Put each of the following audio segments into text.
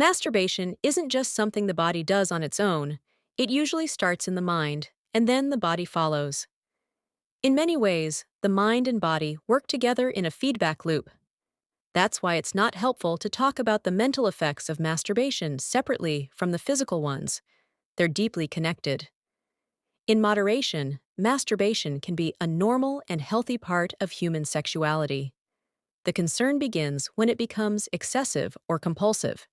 Masturbation isn't just something the body does on its own, it usually starts in the mind, and then the body follows. In many ways, the mind and body work together in a feedback loop. That's why it's not helpful to talk about the mental effects of masturbation separately from the physical ones. They're deeply connected. In moderation, masturbation can be a normal and healthy part of human sexuality. The concern begins when it becomes excessive or compulsive.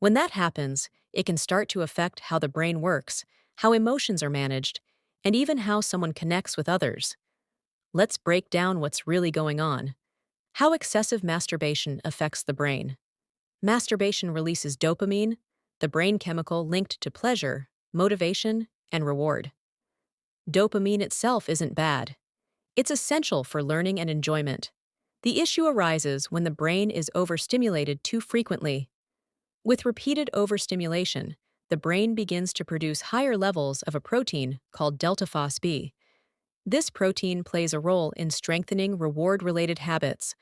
When that happens, it can start to affect how the brain works, how emotions are managed, and even how someone connects with others. Let's break down what's really going on. How excessive masturbation affects the brain. Masturbation releases dopamine, the brain chemical linked to pleasure, motivation, and reward. Dopamine itself isn't bad. It's essential for learning and enjoyment. The issue arises when the brain is overstimulated too frequently. With repeated overstimulation, the brain begins to produce higher levels of a protein called delta phos B. This protein plays a role in strengthening reward-related habits.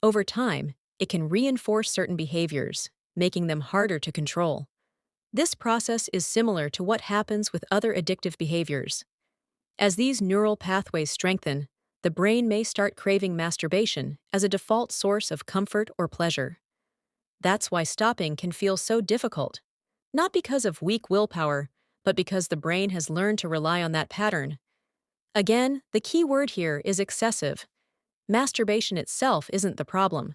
Over time, it can reinforce certain behaviors, making them harder to control. This process is similar to what happens with other addictive behaviors. As these neural pathways strengthen, the brain may start craving masturbation as a default source of comfort or pleasure. That's why stopping can feel so difficult, not because of weak willpower, but because the brain has learned to rely on that pattern. Again, the key word here is excessive. Masturbation itself isn't the problem.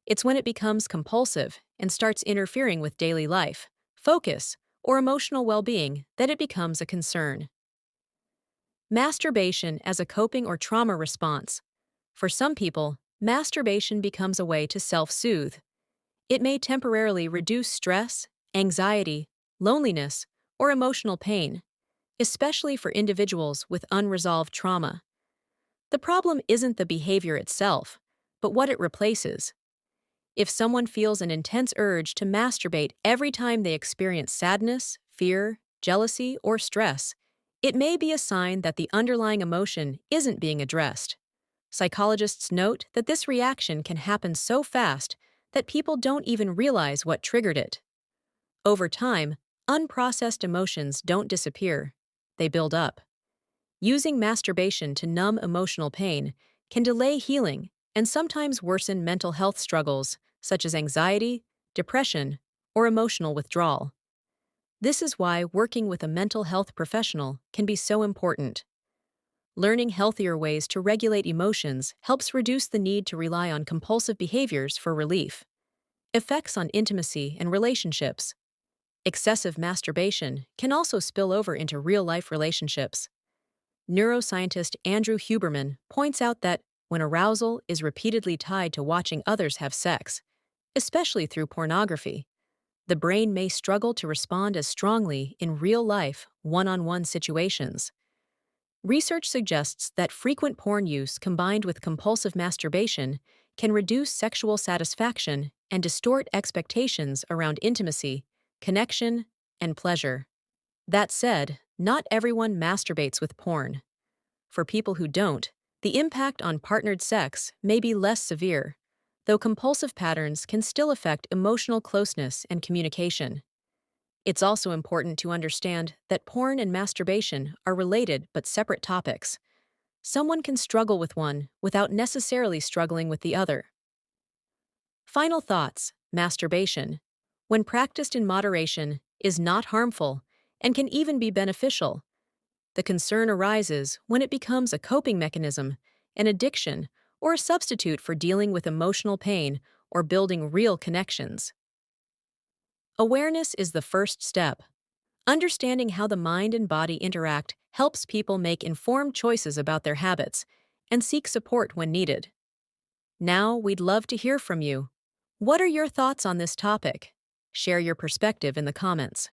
It's when it becomes compulsive and starts interfering with daily life, focus, or emotional well-being that it becomes a concern. Masturbation as a coping or trauma response. For some people, masturbation becomes a way to self-soothe. It may temporarily reduce stress, anxiety, loneliness, or emotional pain, especially for individuals with unresolved trauma. The problem isn't the behavior itself, but what it replaces. If someone feels an intense urge to masturbate every time they experience sadness, fear, jealousy, or stress, it may be a sign that the underlying emotion isn't being addressed. Psychologists note that this reaction can happen so fast that people don't even realize what triggered it. Over time, unprocessed emotions don't disappear, they build up. Using masturbation to numb emotional pain can delay healing and sometimes worsen mental health struggles such as anxiety, depression, or emotional withdrawal. This is why working with a mental health professional can be so important. Learning healthier ways to regulate emotions helps reduce the need to rely on compulsive behaviors for relief. Effects on intimacy and relationships. Excessive masturbation can also spill over into real-life relationships. Neuroscientist Andrew Huberman points out that when arousal is repeatedly tied to watching others have sex, especially through pornography, the brain may struggle to respond as strongly in real-life, one-on-one situations. Research suggests that frequent porn use combined with compulsive masturbation can reduce sexual satisfaction and distort expectations around intimacy, connection, and pleasure. That said, not everyone masturbates with porn. For people who don't, the impact on partnered sex may be less severe, though compulsive patterns can still affect emotional closeness and communication. It's also important to understand that porn and masturbation are related but separate topics. Someone can struggle with one without necessarily struggling with the other. Final thoughts: masturbation, when practiced in moderation, is not harmful and can even be beneficial. The concern arises when it becomes a coping mechanism, an addiction, or a substitute for dealing with emotional pain or building real connections. Awareness is the first step. Understanding how the mind and body interact helps people make informed choices about their habits and seek support when needed. Now, we'd love to hear from you. What are your thoughts on this topic? Share your perspective in the comments.